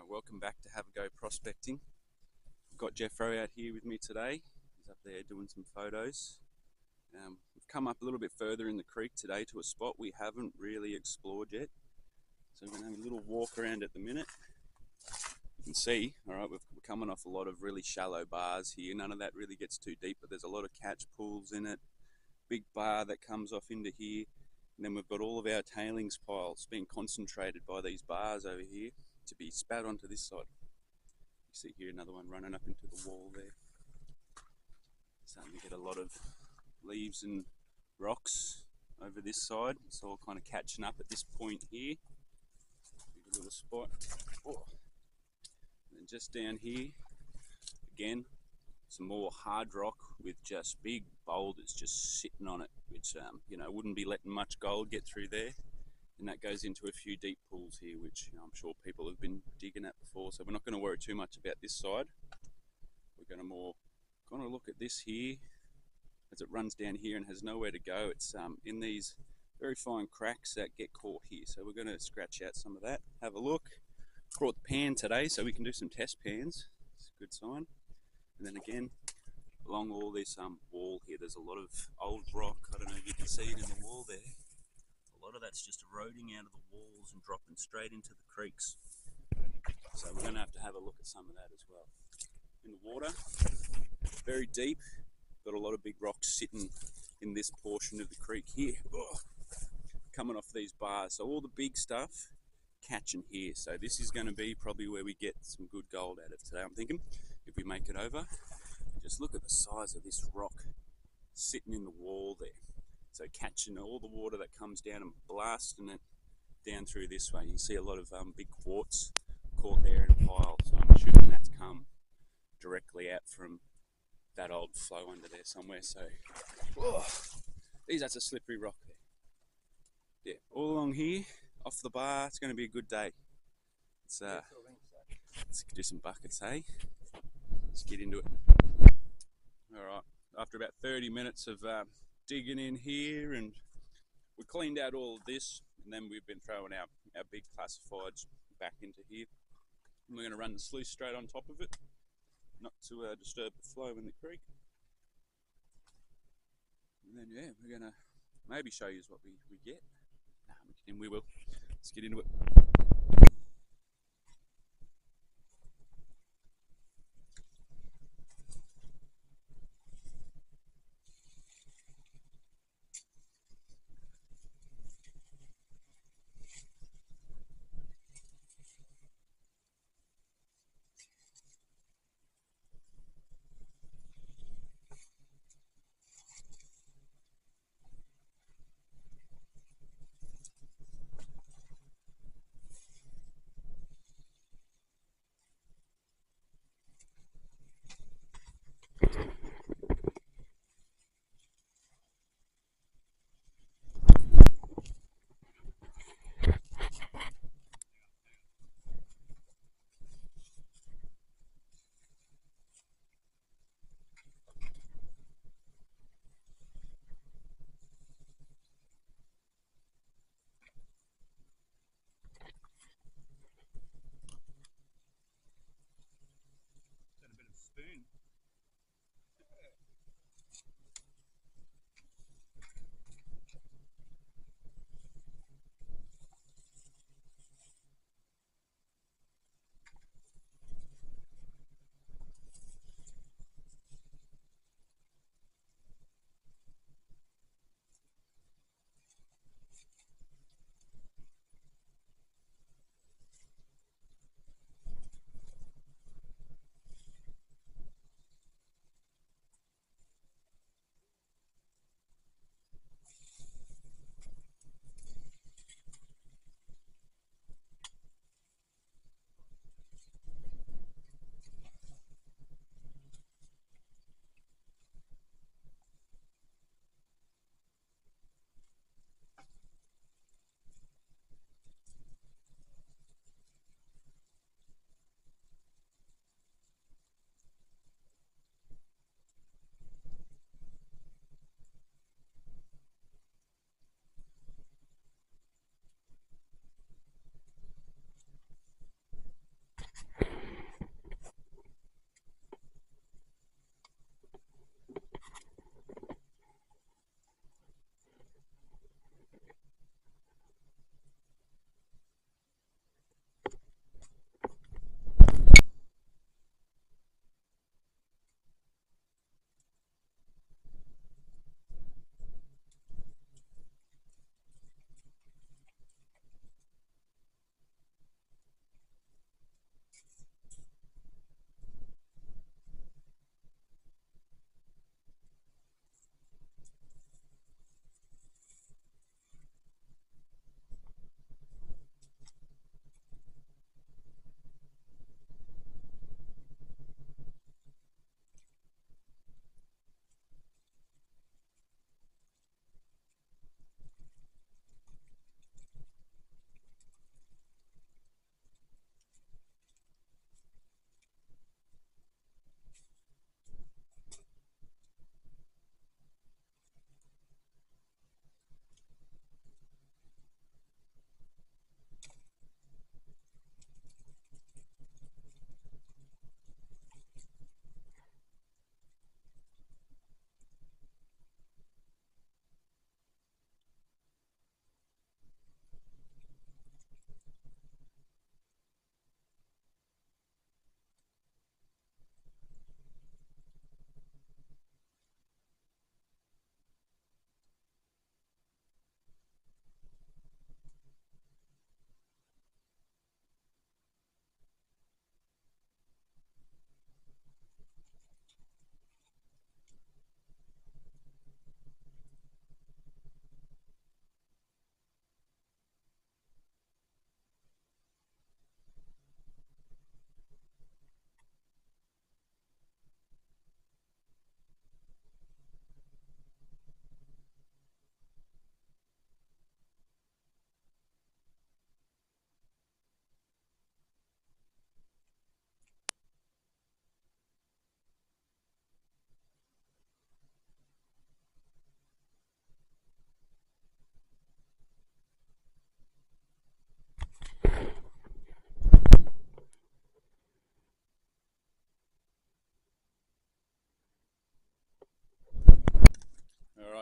Welcome back to Have a Go Prospecting. I've got Jeffro out here with me today. He's up there doing some photos. We've come up a little bit further in the creek today to a spot we haven't really explored yet. So we're going to have a little walk around at the minute. You can see, alright, we're coming off a lot of really shallow bars here. None of that really gets too deep, but there's a lot of catch pools in it. Big bar that comes off into here. And then we've got all of our tailings piles being concentrated by these bars over here to be spat onto this side. You see here another one running up into the wall there. Starting to get a lot of leaves and rocks over this side. It's all kind of catching up at this point here. Big little spot. Oh. And then just down here, again, some more hard rock with just big boulders just sitting on it, which wouldn't be letting much gold get through there. And that goes into a few deep pools here, which I'm sure people have been digging at before. So we're not going to worry too much about this side. We're going to more kind of look at this here as it runs down here and has nowhere to go. It's in these very fine cracks that get caught here. So we're going to scratch out some of that, have a look. Brought the pan today so we can do some test pans. It's a good sign. And then again, along all this wall here, there's a lot of old rock. I don't know if you can see it in the wall there. A lot of that's just eroding out of the walls and dropping straight into the creeks. So we're going to have a look at some of that as well. In the water, very deep, got a lot of big rocks sitting in this portion of the creek here. Oh, coming off these bars. So all the big stuff catching here. So this is going to be probably where we get some good gold out of today, I'm thinking, if we make it over. Just look at the size of this rock sitting in the wall there. So catching all the water that comes down and blasting it down through this way. You can see a lot of big quartz caught there in a pile. So I'm assuming that's come directly out from that old flow under there somewhere. So, that's a slippery rock there. Yeah, all along here, off the bar, it's going to be a good day. Let's do some buckets, hey? Let's get into it. Alright, after about 30 minutes of digging in here, and we cleaned out all of this, and then we've been throwing our big classifieds back into here. And we're going to run the sluice straight on top of it, not to disturb the flow in the creek. And then yeah, we're going to maybe show you what we get. And we will. Let's get into it.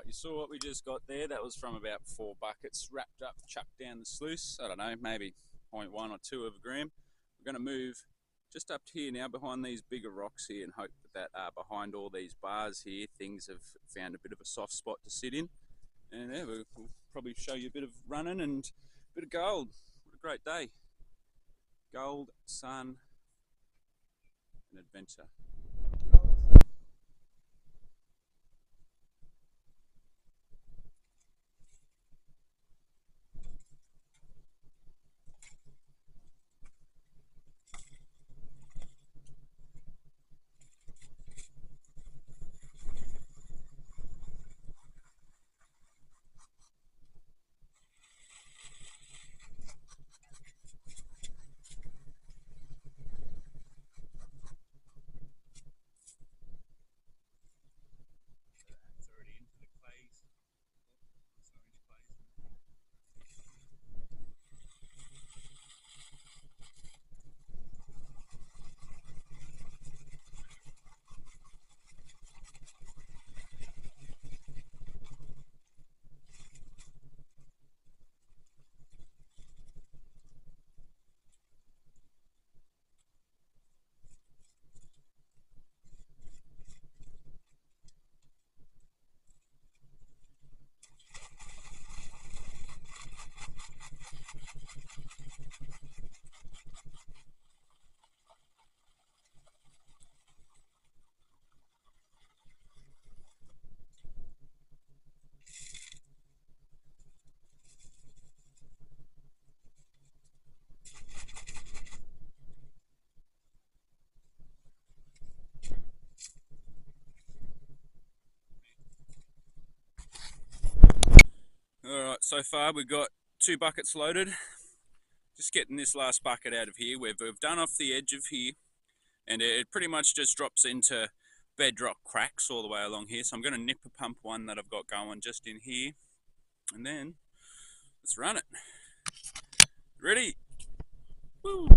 Alright, you saw what we just got there. That was from about 4 buckets wrapped up, chucked down the sluice. I don't know, maybe 0.1 or 2 of a gram. We're going to move just up here now behind these bigger rocks here and hope that behind all these bars here, things have found a bit of a soft spot to sit in. And yeah, we'll probably show you a bit of running and a bit of gold. What a great day. Gold, sun, and adventure. Alright, so far we've got 2 buckets loaded. Just getting this last bucket out of here. We've done off the edge of here, and it pretty much just drops into bedrock cracks all the way along here. So I'm going to nip a pump one that I've got going just in here, and then let's run it. Ready? Woo!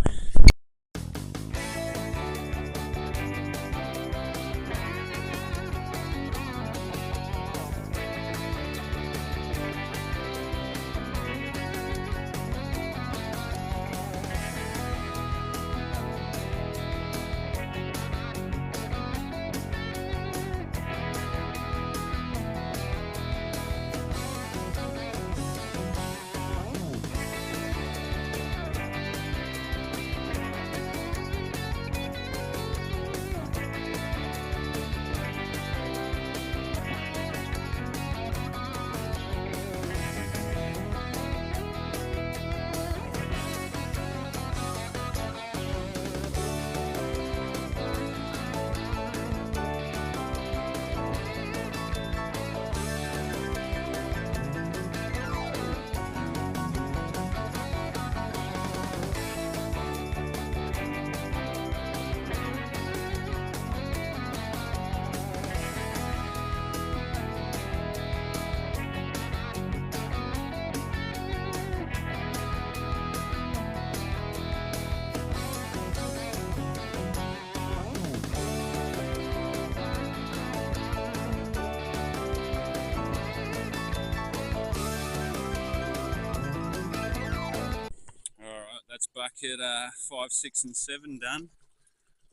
That's bucket 5, 6 and 7 done.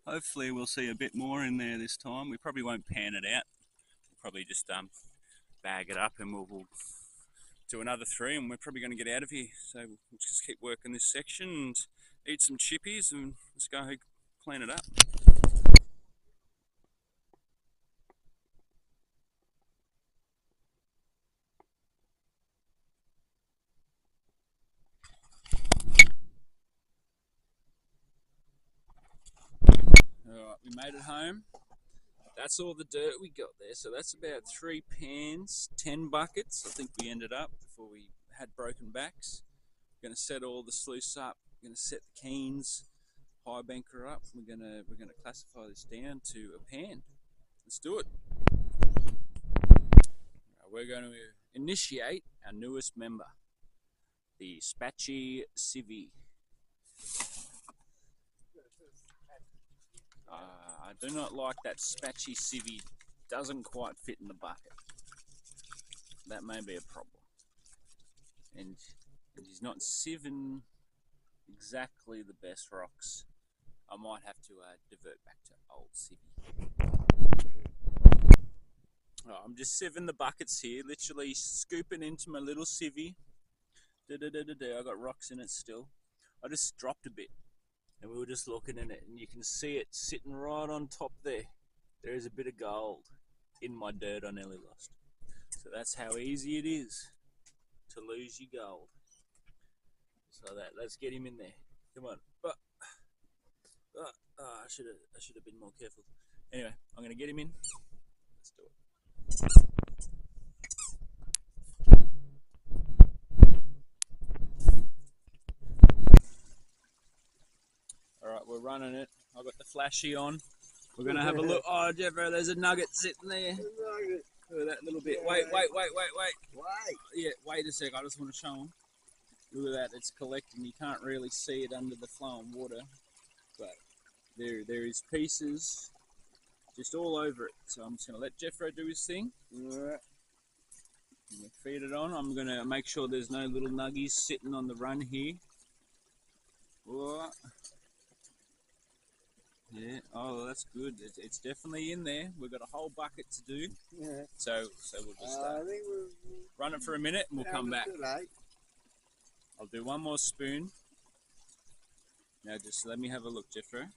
Hopefully we'll see a bit more in there this time. We probably won't pan it out. We'll probably just bag it up and we'll do another 3 and we're probably going to get out of here. So we'll just keep working this section and eat some chippies and let's go clean it up. Alright, we made it home. That's all the dirt we got there. So that's about 3 pans, 10 buckets. I think we ended up before we had broken backs. We're going to set all the sluice up. We're going to set the keens, high banker up. We're going to classify this down to a pan. Let's do it. We're going to initiate our newest member, the Spatchy Civi. I do not like that Spatchy Civi. Doesn't quite fit in the bucket. that may be a problem. And he's not sieving exactly the best rocks. I might have to divert back to old civvy. Oh, I'm just sieving the buckets here, literally scooping into my little civvy. I got rocks in it still. I just dropped a bit, and we were just looking in it, and you can see it sitting right on top there. There is a bit of gold in my dirt I nearly lost. So that's how easy it is to lose your gold. So let's get him in there. Come on. I should have been more careful. Anyway, I'm gonna get him in. Let's do it. Alright, we're running it. I've got the flashy on. We're gonna have a look. Oh, Jeffro, there's a nugget sitting there. Look at that little bit. Wait. Yeah, wait a sec. I just want to show them. Look at that. It's collecting. You can't really see it under the flowing water, but there is pieces just all over it. So I'm just gonna let Jeffro do his thing. Alright. Feed it on. I'm gonna make sure there's no little nuggies sitting on the run here. What? Yeah, oh, that's good. It's definitely in there. We've got a whole bucket to do. Yeah. So we'll just run it for a minute and we'll come back. I'll do one more spoon. Now just let me have a look, Jeffro.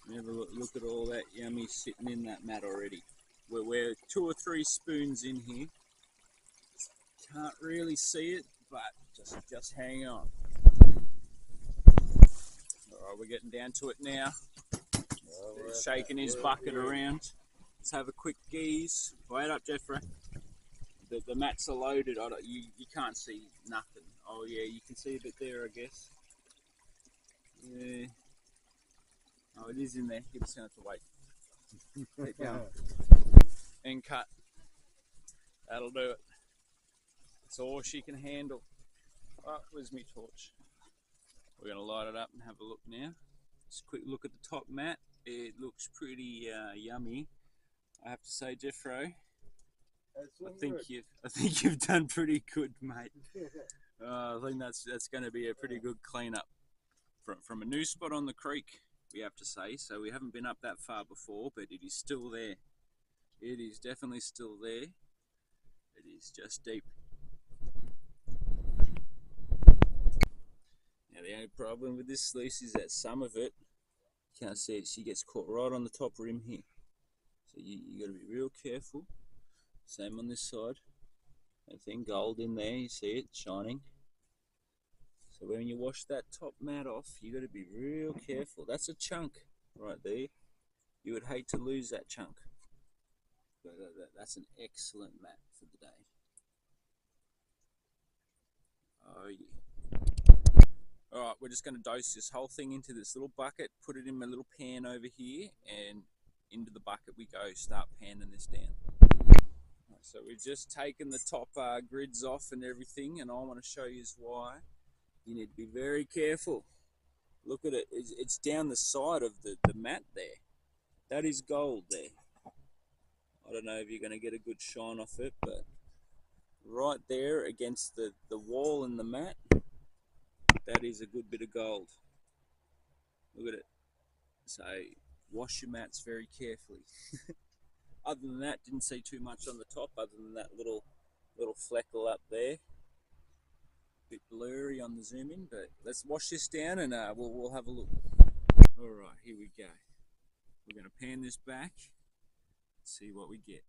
Let me have a look at all that yummy sitting in that mat already. We're 2 or 3 spoons in here. Can't really see it, but just hang on. Alright, we're getting down to it now. Shaking his bucket around. Let's have a quick gaze. Wait up, Jeffro. The mats are loaded. You can't see nothing. Oh yeah, you can see a bit there, I guess. Yeah. Oh, it is in there. You're just going to have to wait. Keep going. And cut. That'll do it. That's all she can handle. Oh, where's my torch? We're going to light it up and have a look now. Just a quick look at the top mat. It looks pretty yummy. I have to say, Jeffro, I think you've done pretty good, mate. I think that's going to be a pretty good cleanup from a new spot on the creek, we have to say. So we haven't been up that far before, but it is still there. It is definitely still there. It is just deep. Now the only problem with this sluice is that some of it, you can't see it, she gets caught right on the top rim here. So you got to be real careful. Same on this side. That thing, gold in there, you see it shining. So when you wash that top mat off, you got to be real careful. That's a chunk right there. You would hate to lose that chunk. But that's an excellent mat for the day. Oh yeah. Alright, we're just going to dose this whole thing into this little bucket, put it in my little pan over here, and into the bucket we go, start panning this down. Right, so we've just taken the top grids off and everything, and I want to show you why you need to be very careful. Look at it, it's down the side of the mat there. That is gold there. I don't know if you're going to get a good shine off it, but right there against the wall and the mat, that is a good bit of gold. Look at it. So wash your mats very carefully. Other than that, didn't see too much on the top other than that little fleckle up there. Bit blurry on the zoom in, but let's wash this down and we'll have a look. Alright, here we go. We're going to pan this back, see what we get.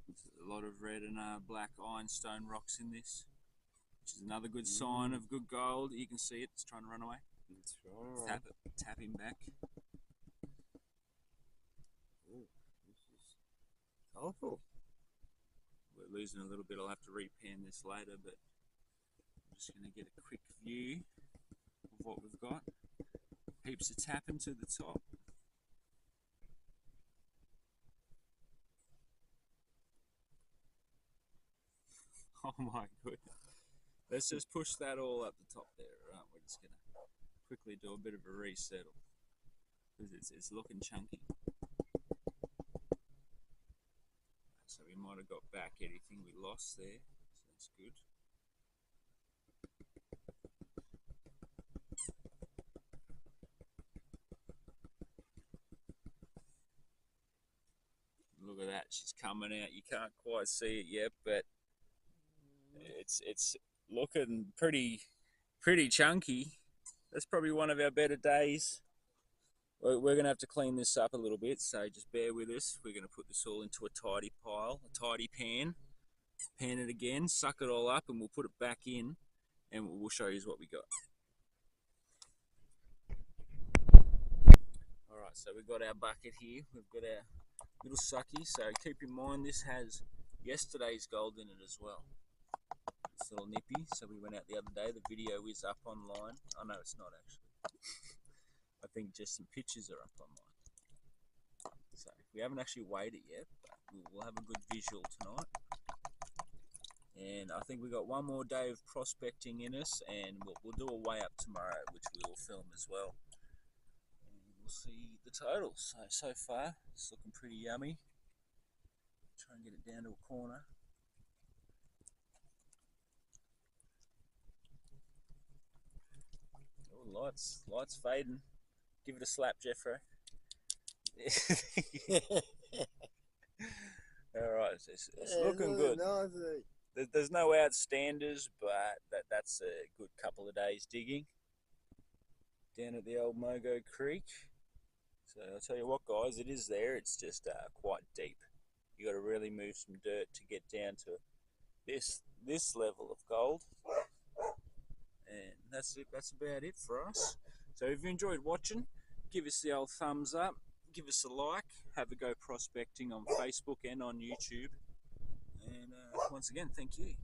There's a lot of red and black ironstone rocks in this, which is another good sign of good gold. You can see it, it's trying to run away. That's right. Tap him back. Oh, this is colourful. We're losing a little bit, I'll have to repan this later, but I'm just going to get a quick view of what we've got. Heaps of tapping to the top. Oh my goodness. Let's just push that all up the top there, right? We're just going to quickly do a bit of a resettle because it's looking chunky. So we might have got back anything we lost there, so that's good. Look at that, she's coming out. You can't quite see it yet, but it's looking pretty chunky. That's probably one of our better days. We're going to have to clean this up a little bit, so just bear with us. We're going to put this all into a tidy pile, a tidy pan, pan it again, suck it all up, and we'll put it back in, and we'll show you what we got. Alright, so we've got our bucket here, we've got our little sucky, so keep in mind this has yesterday's gold in it as well. This little nippy, so we went out the other day, the video is up online. Oh no, it's not actually. I think just some pictures are up online. So we haven't actually weighed it yet, but we'll have a good visual tonight. And I think we've got one more day of prospecting in us, and we'll do a weigh up tomorrow, which we will film as well. And we'll see the totals. So far, it's looking pretty yummy. Try and get it down to a corner. Oh, lights fading. Give it a slap, Jeffro. Alright, it's looking good. There's no outstanders, but that's a good couple of days digging down at the old Mogo Creek. So I'll tell you what, guys, it is there. It's just quite deep. You got to really move some dirt to get down to this level of gold. And that's it. That's about it for us. So if you enjoyed watching, give us the old thumbs up, give us a like, have a go prospecting on Facebook and on YouTube. And once again, thank you.